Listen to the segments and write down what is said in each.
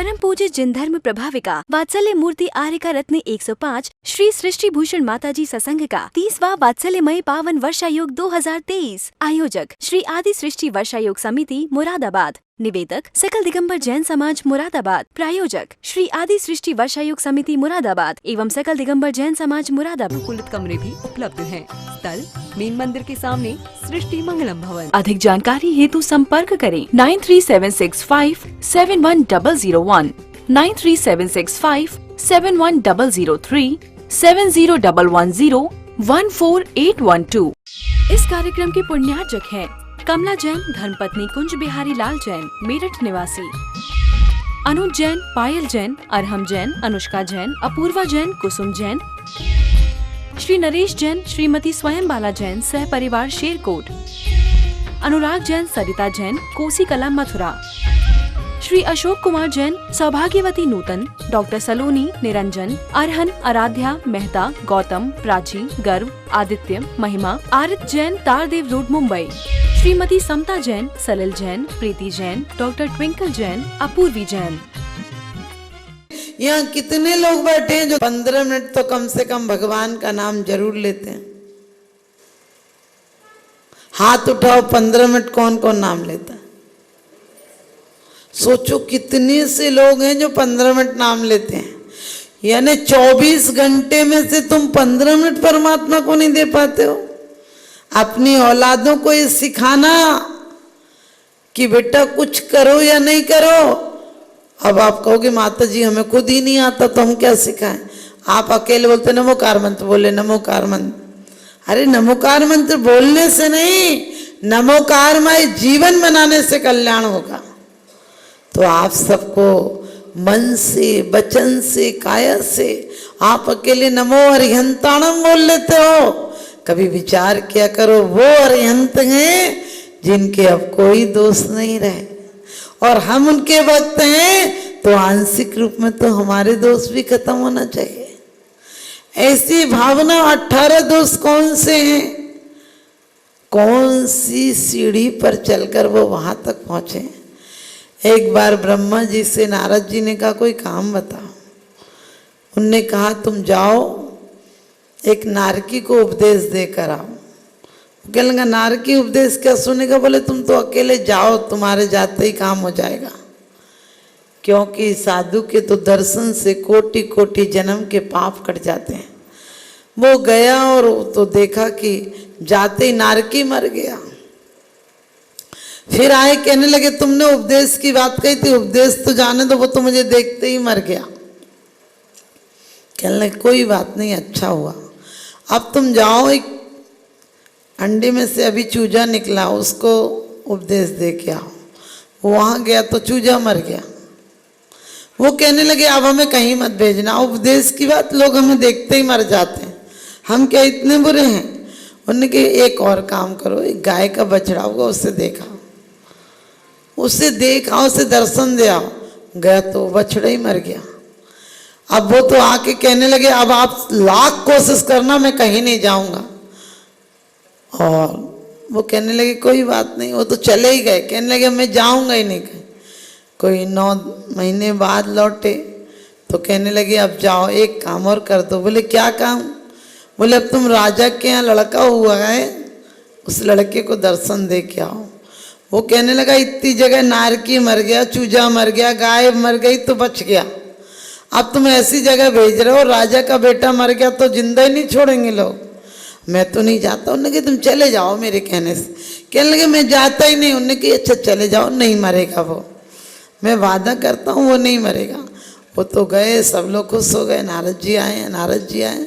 परम पूज्य जिन धर्म प्रभाविका वात्सल्य मूर्ति आर्यका रत्न 105 श्री सृष्टि भूषण माताजी सत्संग का 30वां वात्सल्यमय पावन वर्षायोग 2023। आयोजक श्री आदि सृष्टि वर्षायोग समिति मुरादाबाद। निवेदक सकल दिगंबर जैन समाज मुरादाबाद। प्रायोजक श्री आदि सृष्टि वर्षायोग समिति मुरादाबाद एवं सकल दिगंबर जैन समाज मुरादाबाद। अनुकूलित कमरे भी उपलब्ध हैं। स्थल मेन मंदिर के सामने सृष्टि मंगलम भवन। अधिक जानकारी हेतु संपर्क करें 9376571001, 9376571003, 7011014812। इस कार्यक्रम के पुण्यार्जक हैं कमला जैन धर्मपत्नी कुंज बिहारी लाल जैन मेरठ निवासी, अनुज जैन, पायल जैन, अरहम जैन, अनुष्का जैन, अपूर्वा जैन, कुसुम जैन, श्री नरेश जैन, श्रीमती स्वयं बाला जैन सह परिवार शेरकोट, अनुराग जैन, सरिता जैन, कोसी कला मथुरा, श्री अशोक कुमार जैन, सौभाग्यवती नूतन, डॉक्टर सलोनी, निरंजन, अरहन, आराध्या, मेहता, गौतम, प्राची, गर्व, आदित्य, महिमा, आरित जैन, तारदेव रोड मुंबई, श्रीमती समता जैन, सलिल जैन, प्रीति जैन, डॉक्टर ट्विंकल जैन, अपूर्वी जैन। यहाँ कितने लोग बैठे हैं जो 15 मिनट तो कम से कम भगवान का नाम जरूर लेते हैं? हाथ उठाओ, 15 मिनट कौन कौन नाम लेता है? सोचो कितने से लोग हैं जो 15 मिनट नाम लेते हैं। यानी 24 घंटे में से तुम 15 मिनट परमात्मा को नहीं दे पाते हो। अपनी औलादों को ये सिखाना कि बेटा कुछ करो या नहीं करो। अब आप कहोगे माता जी हमें खुद ही नहीं आता तो हम क्या सिखाएं? आप अकेले बोलते नमोकार मंत्र बोले, नमोकार मंत्र। अरे नमोकार मंत्र बोलने से नहीं, नमोकारमय जीवन बनाने से कल्याण होगा। तो आप सबको मन से, वचन से, काया से आप अकेले नमो अरिहंताणम बोल लेते हो। कभी विचार किया करो वो अरिहंत हैं जिनके अब कोई दोष नहीं रहे और हम उनके भक्त हैं, तो आंशिक रूप में तो हमारे दोष भी खत्म होना चाहिए। ऐसी भावना 18 दोष कौन से हैं? कौन सी सीढ़ी पर चलकर वो वहां तक पहुंचे? एक बार ब्रह्मा जी से नारद जी ने कहा कोई काम बताओ। उनने कहा तुम जाओ एक नारकी को उपदेश देकर आओ। कहने लगा नारकी उपदेश क्या सुनेगा? बोले तुम तो अकेले जाओ, तुम्हारे जाते ही काम हो जाएगा। क्योंकि साधु के तो दर्शन से कोटि कोटि जन्म के पाप कट जाते हैं। वो गया और तो देखा कि जाते ही नारकी मर गया। फिर आए कहने लगे तुमने उपदेश की बात कही थी, उपदेश तो जाने दो, वो तो मुझे देखते ही मर गया। कहने लगे कोई बात नहीं, अच्छा हुआ। अब तुम जाओ एक अंडे में से अभी चूजा निकला, उसको उपदेश दे के आओ। वहां गया तो चूजा मर गया। वो कहने लगे अब हमें कहीं मत भेजना, उपदेश की बात लोग हमें देखते ही मर जाते हैं, हम क्या इतने बुरे हैं? उन्होंने कहा एक और काम करो, एक गाय का बछड़ा होगा उससे देखाओ, उससे देखाओ, उसे दर्शन दे आओ। गया तो बछड़ा ही मर गया। अब वो तो आके कहने लगे अब आप लाख कोशिश करना, मैं कहीं नहीं जाऊंगा। और वो कहने लगे कोई बात नहीं, वो तो चले ही गए। कहने लगे मैं जाऊंगा ही नहीं कहीं। कोई 9 महीने बाद लौटे तो कहने लगे अब जाओ एक काम और कर दो। बोले क्या काम? बोले अब तुम राजा के यहाँ लड़का हुआ है, उस लड़के को दर्शन दे के आओ। वो कहने लगा इतनी जगह नारकी मर गया, चूजा मर गया, गाय मर गई तो बच गया, अब तुम ऐसी जगह भेज रहे हो राजा का बेटा मर गया तो जिंदा ही नहीं छोड़ेंगे लोग। मैं तो नहीं जाता। उन्होंने कहा तुम चले जाओ मेरे कहने से। कहने लगे मैं जाता ही नहीं। उन्होंने कहा अच्छा चले जाओ, नहीं मरेगा वो, मैं वादा करता हूँ वो नहीं मरेगा। वो तो गए, सब लोग खुश हो गए। नारद जी आए, नारद जी आए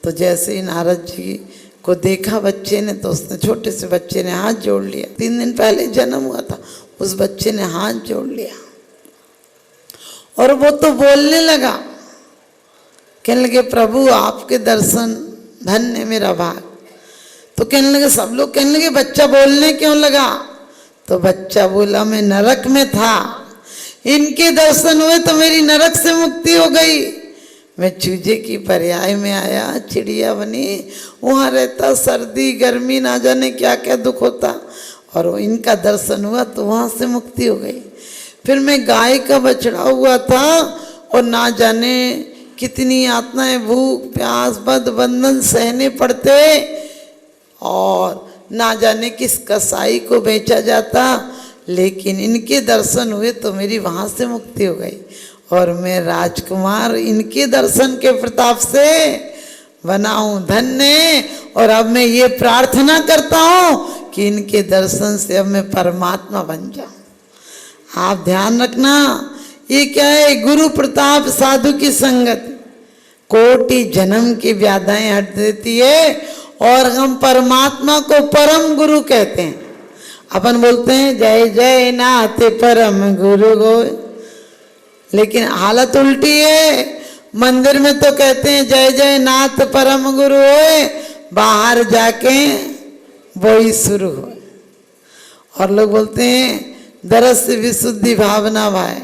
तो जैसे ही नारद जी को देखा बच्चे ने तो उसने, छोटे से बच्चे ने हाथ जोड़ लिया। 3 दिन पहले जन्म हुआ था, उस बच्चे ने हाथ जोड़ लिया और वो तो बोलने लगा। कहने लगे प्रभु आपके दर्शन धन्य मेरा भाग। तो कहने लगे सब लोग, कहने लगे बच्चा बोलने क्यों लगा? तो बच्चा बोला मैं नरक में था, इनके दर्शन हुए तो मेरी नरक से मुक्ति हो गई। मैं चूजे की पर्याय में आया, चिड़िया बनी, वहाँ रहता, सर्दी गर्मी ना जाने क्या क्या दुख होता, और इनका दर्शन हुआ तो वहाँ से मुक्ति हो गई। फिर मैं गाय का बछड़ा हुआ था और ना जाने कितनी आत्माएं भूख प्यास बद बंधन सहने पड़ते और ना जाने किस कसाई को बेचा जाता, लेकिन इनके दर्शन हुए तो मेरी वहां से मुक्ति हो गई और मैं राजकुमार इनके दर्शन के प्रताप से बना हूं धन्य। और अब मैं ये प्रार्थना करता हूं कि इनके दर्शन से अब मैं परमात्मा बन जाऊं। आप ध्यान रखना, ये क्या है, गुरु प्रताप साधु की संगत कोटि जन्म की व्याधाएं हट देती है और हम परमात्मा को परम गुरु कहते हैं। अपन बोलते हैं जय जय नाथ परम गुरु गोय, लेकिन हालत उल्टी है। मंदिर में तो कहते हैं जय जय नाथ परम गुरु होए, बाहर जाके वही शुरू हो। और लोग बोलते हैं दरस विशुद्धि भावना भाई,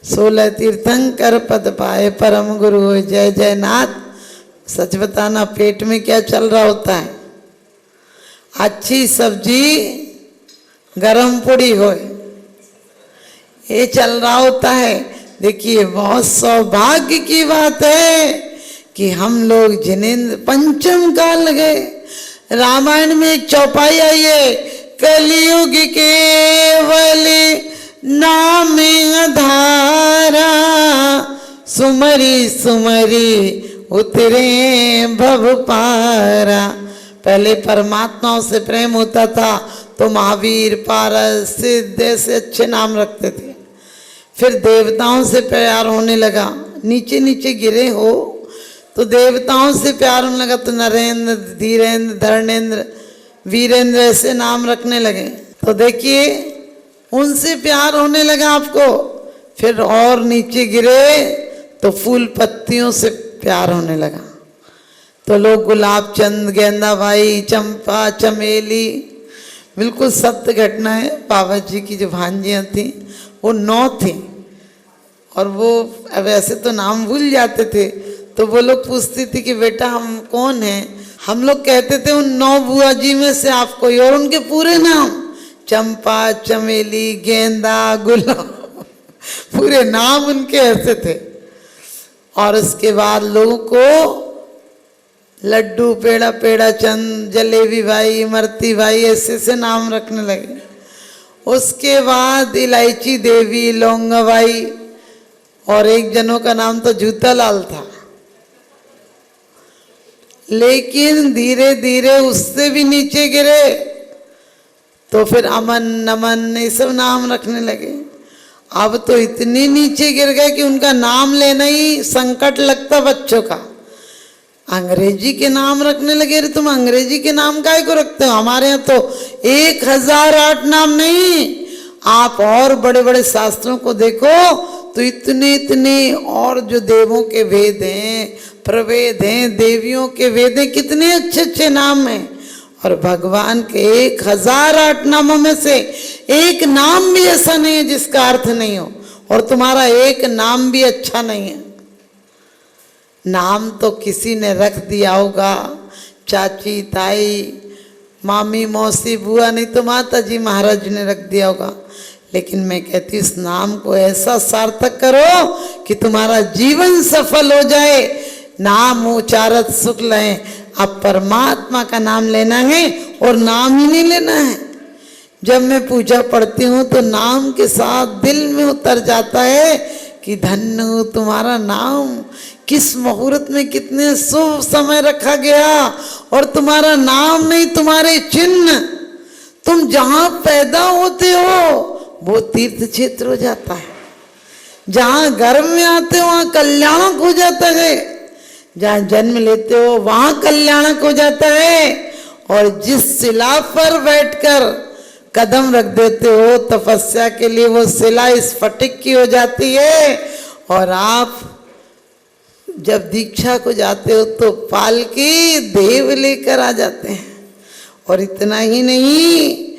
16 तीर्थंकर पद पाए परम गुरु होए जय जय नाथ। सच बताना पेट में क्या चल रहा होता है, अच्छी सब्जी गरम पूड़ी होए, ये चल रहा होता है। देखिए बहुत सौभाग्य की बात है कि हम लोग जिनेंद्र पंचम काल गए। रामायण में एक चौपाई आई है, कलियुग केवल नाम आधारा, सुमरी सुमरी उतरे भव पारा। पहले परमात्माओं से प्रेम होता था तो महावीर पारस सिद्ध ऐसे अच्छे नाम रखते थे। फिर देवताओं से प्यार होने लगा, नीचे नीचे गिरे हो तो देवताओं से प्यार होने लगा तो नरेंद्र धीरेन्द्र धर्मेंद्र वीरेंद्र ऐसे नाम रखने लगे। तो देखिए उनसे प्यार होने लगा आपको। फिर और नीचे गिरे तो फूल पत्तियों से प्यार होने लगा, तो लोग गुलाब चंद गेंदा भाई चंपा चमेली, बिल्कुल सत्य घटना है। बाबा जी की जो भांजियाँ थी वो 9 थी और वो वैसे तो नाम भूल जाते थे, तो वो लोग पूछती थी कि बेटा हम कौन हैं। हम लोग कहते थे उन 9 बुआ जी में से आप कोई, और उनके पूरे नाम चंपा चमेली गेंदा गुलाब पूरे नाम उनके ऐसे थे। और उसके बाद लोगों को लड्डू पेड़ा पेड़ा चंद जलेबी भाई इमरती भाई ऐसे से नाम रखने लगे। उसके बाद इलायची देवी लौंगा भाई, और एक जनों का नाम तो जूता लाल था। लेकिन धीरे धीरे उससे भी नीचे गिरे तो फिर अमन नमन ये सब नाम रखने लगे। अब तो इतने नीचे गिर गए कि उनका नाम लेना ही संकट लगता बच्चों का। अंग्रेजी के नाम रखने लगे। अरे तुम अंग्रेजी के नाम काहे को रखते हो, हमारे यहाँ तो 1008 नाम नहीं। आप और बड़े बड़े शास्त्रों को देखो तो इतने इतने, और जो देवों के वेद हैं प्रवेद हैं देवियों के वेद हैं, कितने अच्छे अच्छे नाम हैं। और भगवान के 1008 नामों में से एक नाम भी ऐसा नहीं है जिसका अर्थ नहीं हो, और तुम्हारा एक नाम भी अच्छा नहीं है। नाम तो किसी ने रख दिया होगा, चाची ताई मामी मौसी बुआ, नहीं तो माता जी महाराज ने रख दिया होगा। लेकिन मैं कहती हूँ इस नाम को ऐसा सार्थक करो कि तुम्हारा जीवन सफल हो जाए। नाम उच्चारत सुख लें, अब परमात्मा का नाम लेना है और नाम ही नहीं लेना है। जब मैं पूजा पढ़ती हूँ तो नाम के साथ दिल में उतर जाता है कि धन्य हो तुम्हारा नाम, किस मुहूर्त में कितने शुभ समय रखा गया, और तुम्हारा नाम नहीं तुम्हारे चिन्ह, तुम जहां पैदा होते हो वो तीर्थ क्षेत्र हो जाता है। जहां गर्भ में आते हो वहां कल्याणक हो जाता है, जहां जन्म लेते हो वहां कल्याणक हो जाता है। और जिस शिला पर बैठकर कदम रख देते हो तपस्या के लिए, वो शिला स्फटिक की हो जाती है। और आप जब दीक्षा को जाते हो तो पालकी देव लेकर आ जाते हैं। और इतना ही नहीं,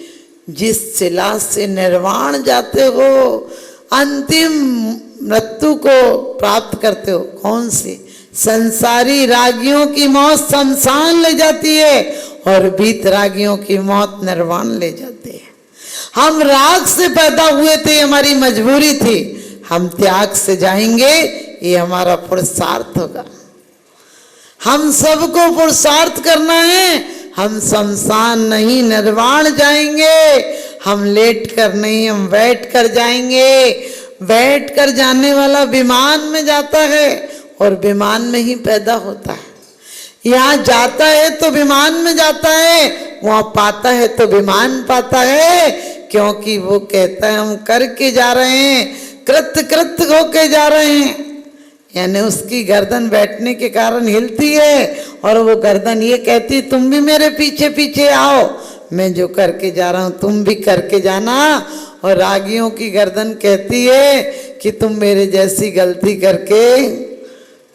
जिस शिला से निर्वाण जाते हो, अंतिम मृत्यु को प्राप्त करते हो, कौन सी? संसारी रागियों की मौत शमशान ले जाती है और बीत रागियों की मौत निर्वाण ले जाती है। हम राग से पैदा हुए थे, हमारी मजबूरी थी। हम त्याग से जाएंगे, ये हमारा पुरुषार्थ होगा। हम सबको पुरुषार्थ करना है। हम शमशान नहीं निर्वाण जाएंगे। हम लेट कर नहीं, हम बैठ कर जाएंगे। बैठ कर जाने वाला विमान में जाता है और विमान में ही पैदा होता है। यहाँ जाता है तो विमान में जाता है, वहाँ पाता है तो विमान पाता है, क्योंकि वो कहता है हम करके जा रहे हैं, कृत होके जा रहे हैं। यानी उसकी गर्दन बैठने के कारण हिलती है और वो गर्दन ये कहती तुम भी मेरे पीछे पीछे आओ, मैं जो करके जा रहा हूँ तुम भी करके जाना। और रागियों की गर्दन कहती है कि तुम मेरे जैसी गलती करके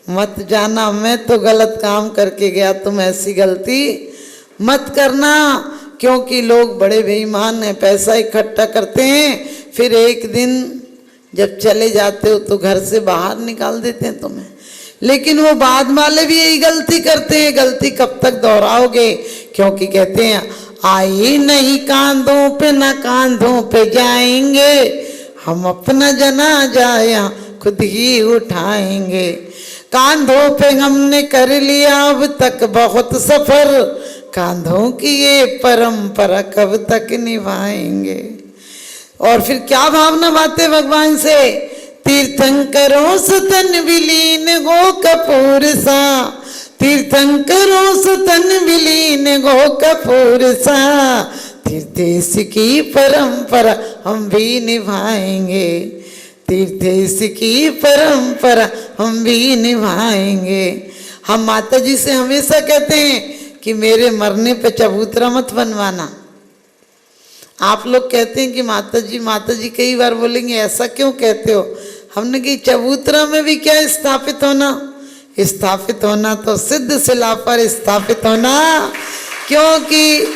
मत जाना, मैं तो गलत काम करके गया, तुम ऐसी गलती मत करना। क्योंकि लोग बड़े बेईमान हैं, पैसा इकट्ठा करते हैं, फिर एक दिन जब चले जाते हो तो घर से बाहर निकाल देते हैं तुम्हें। लेकिन वो बाद वाले भी यही गलती करते हैं। गलती कब तक दोहराओगे? क्योंकि कहते हैं आई नहीं कांधों पे न कांधों पे जाएंगे, हम अपना जनाजा यहाँ खुद ही उठाएंगे। कांधों पे हमने कर लिया अब तक बहुत सफर, कांधों की ये परंपरा कब तक निभाएंगे। और फिर क्या भावना बातें भगवान से, तीर्थंकरों सतन विलीन गो कपूर सा, तीर्थंकरों सतन विलीन गो कपूर सा, तीर्थेश की परंपरा हम भी निभाएंगे, तीर्थेश की परंपरा हम भी निभाएंगे। हम माता जी से हमेशा कहते हैं कि मेरे मरने पे चबूतरा मत बनवाना। आप लोग कहते हैं कि माता जी कई बार बोलेंगे ऐसा क्यों कहते हो? हमने कि चबूतरा में भी क्या स्थापित होना, स्थापित होना तो सिद्ध शिला पर स्थापित होना। क्योंकि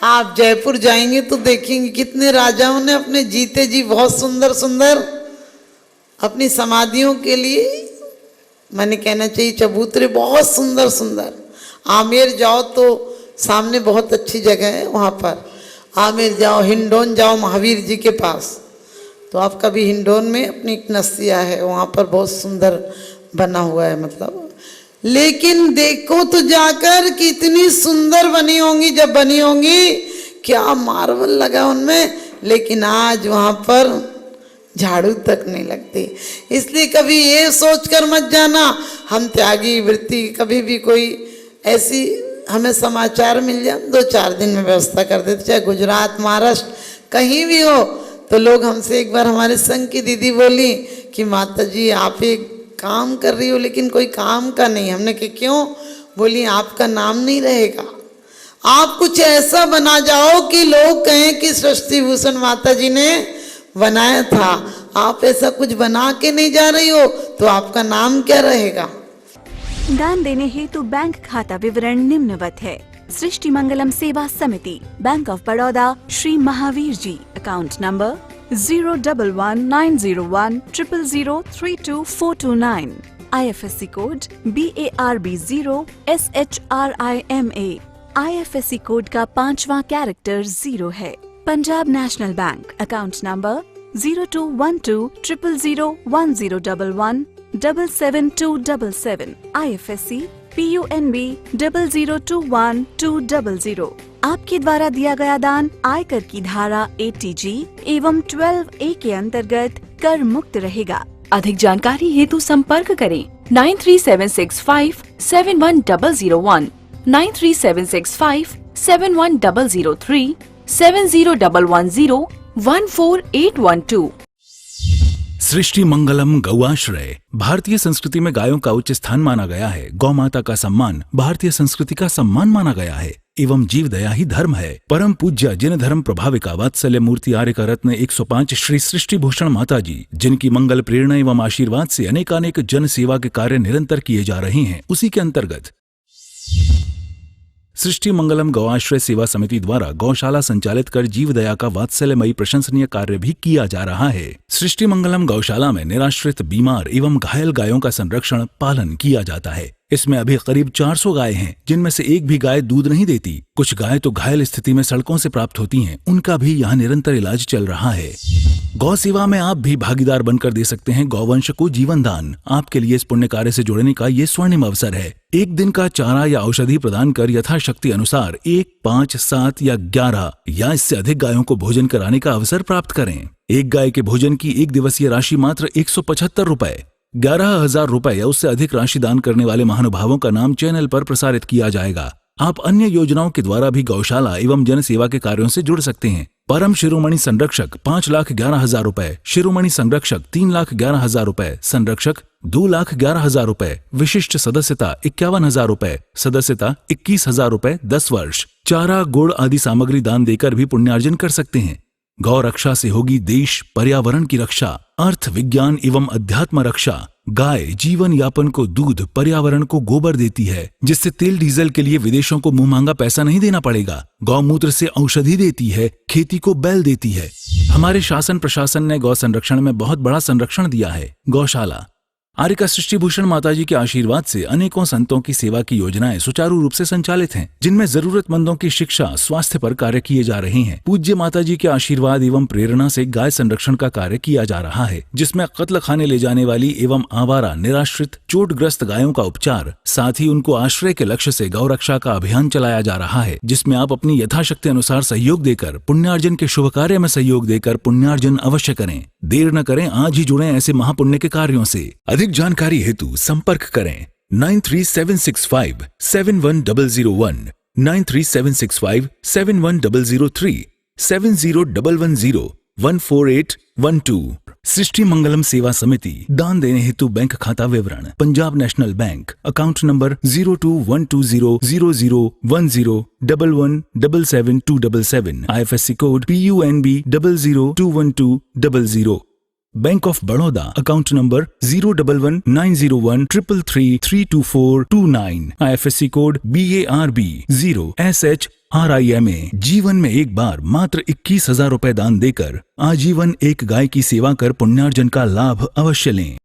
आप जयपुर जाएंगे तो देखेंगे कितने राजाओं ने अपने जीते जी बहुत सुंदर सुंदर अपनी समाधियों के लिए, मैंने कहना चाहिए चबूतरे बहुत सुंदर सुंदर। आमेर जाओ तो सामने बहुत अच्छी जगह है, वहाँ पर आमेर जाओ, हिंडोन जाओ महावीर जी के पास, तो आप कभी हिंडोन में अपनी एक नसिया है, वहाँ पर बहुत सुंदर बना हुआ है मतलब। लेकिन देखो तो जाकर कितनी सुंदर बनी होंगी, जब बनी होंगी क्या मार्बल लगा उनमें, लेकिन आज वहाँ पर झाड़ू तक नहीं लगती। इसलिए कभी ये सोचकर मत जाना हम त्यागी वृत्ति, कभी भी कोई ऐसी हमें समाचार मिल जाए 2-4 दिन में व्यवस्था कर देते, चाहे गुजरात महाराष्ट्र कहीं भी हो। तो लोग हमसे एक बार हमारे संघ की दीदी बोली कि माता जी आप एक काम कर रही हो लेकिन कोई काम का नहीं। हमने कि क्यों? बोली आपका नाम नहीं रहेगा, आप कुछ ऐसा बना जाओ कि लोग कहें कि सृष्टि भूषण माता जी ने बनाया था। आप ऐसा कुछ बना के नहीं जा रही हो तो आपका नाम क्या रहेगा? दान देने हेतु बैंक खाता विवरण निम्नवत है। सृष्टि Mangalam Seva Samiti, Bank of Baroda, Shri Mahavir ji, account number 011901000324429, IFSC code BARB 0SHRIMA, IFSC code का 5वां कैरेक्टर 0 है। Punjab National Bank, account number 02120010117777, IFSC PUNB 0021200। आपके द्वारा दिया गया दान आयकर की धारा 80G एवं 12A के अंतर्गत कर मुक्त रहेगा। अधिक जानकारी हेतु संपर्क करें 9376571001, 9376571003, 7011014812। सृष्टि मंगलम गौआश्रय भारतीय संस्कृति में गायों का उच्च स्थान माना गया है। गौ माता का सम्मान भारतीय संस्कृति का सम्मान माना गया है एवं जीव दया ही धर्म है। परम पूज्य जिन धर्म प्रभाविका वात्सल्य मूर्ति आर्य का रत्न 105 श्री सृष्टि भूषण माता जी, जिनकी मंगल प्रेरणा एवं आशीर्वाद से अनेकानेक जन सेवा के कार्य निरंतर किए जा रहे हैं, उसी के अंतर्गत सृष्टि मंगलम गौआश्रय सेवा समिति द्वारा गौशाला संचालित कर जीव दया का वात्सल्यमयी प्रशंसनीय कार्य भी किया जा रहा है। सृष्टि मंगलम गौशाला में निराश्रित, बीमार एवं घायल गायों का संरक्षण पालन किया जाता है। इसमें अभी करीब 400 गाय हैं, जिनमें से एक भी गाय दूध नहीं देती। कुछ गाय तो घायल स्थिति में सड़कों से प्राप्त होती हैं, उनका भी यहाँ निरंतर इलाज चल रहा है। गौ सेवा में आप भी भागीदार बनकर दे सकते हैं गौवंश को जीवन दान। आपके लिए इस पुण्य कार्य से जुड़ने का ये स्वर्णिम अवसर है। एक दिन का चारा या औषधि प्रदान कर यथाशक्ति अनुसार 1, 5, 7 या 11 या इससे अधिक गायों को भोजन कराने का अवसर प्राप्त करें। एक गाय के भोजन की एक दिवसीय राशि मात्र 175 रुपए। 11,000 रुपए या उससे अधिक राशि दान करने वाले महानुभावों का नाम चैनल पर प्रसारित किया जाएगा। आप अन्य योजनाओं के द्वारा भी गौशाला एवं जन सेवा के कार्यों से जुड़ सकते हैं। परम शिरोमणि संरक्षक 5,11,000 रुपए, शिरोमणि संरक्षक 3,11,000 रुपए, संरक्षक 2,11,000 रुपए, विशिष्ट सदस्यता 51,000 रुपए, सदस्यता 21,000 रुपए 10 वर्ष। चारा, गुड़ आदि सामग्री दान देकर भी पुण्यार्जन कर सकते हैं। गौ रक्षा से होगी देश पर्यावरण की रक्षा, अर्थ विज्ञान एवं अध्यात्म रक्षा। गाय जीवन यापन को दूध, पर्यावरण को गोबर देती है, जिससे तेल डीजल के लिए विदेशों को मुंह मांगा पैसा नहीं देना पड़ेगा। गौमूत्र से औषधि देती है, खेती को बैल देती है। हमारे शासन प्रशासन ने गौ संरक्षण में बहुत बड़ा संरक्षण दिया है। गौशाला आर्यका सृष्टि भूषण माताजी के आशीर्वाद से अनेकों संतों की सेवा की योजनाएं सुचारू रूप से संचालित हैं, जिनमें जरूरतमंदों की शिक्षा, स्वास्थ्य पर कार्य किए जा रहे हैं। पूज्य माताजी के आशीर्वाद एवं प्रेरणा से गाय संरक्षण का कार्य किया जा रहा है, जिसमें कत्ल खाने ले जाने वाली एवं आवारा, निराश्रित, चोटग्रस्त गायों का उपचार, साथ ही उनको आश्रय के लक्ष्य से गौ रक्षा का अभियान चलाया जा रहा है, जिसमें आप अपनी यथाशक्ति अनुसार सहयोग देकर पुण्यार्जन के शुभ कार्य में सहयोग देकर पुण्यार्जन अवश्य करें। देर न करें, आज ही जुड़ें ऐसे महापुण्य के कार्यों से। अधिक जानकारी हेतु संपर्क करें 93,765,71001, 93,765,71003, 7011014812। सृष्टि मंगलम सेवा समिति। दान देने हेतु बैंक खाता विवरण: Punjab National Bank, account number 02120000117777, IFSC code PUNB 00212000। Bank of Baroda, account number 0119013332429, IFSC code BARB 0SHRIMA। जीवन में एक बार मात्र 21,000 रुपए दान देकर आजीवन एक गाय की सेवा कर पुण्यार्जन का लाभ अवश्य लें।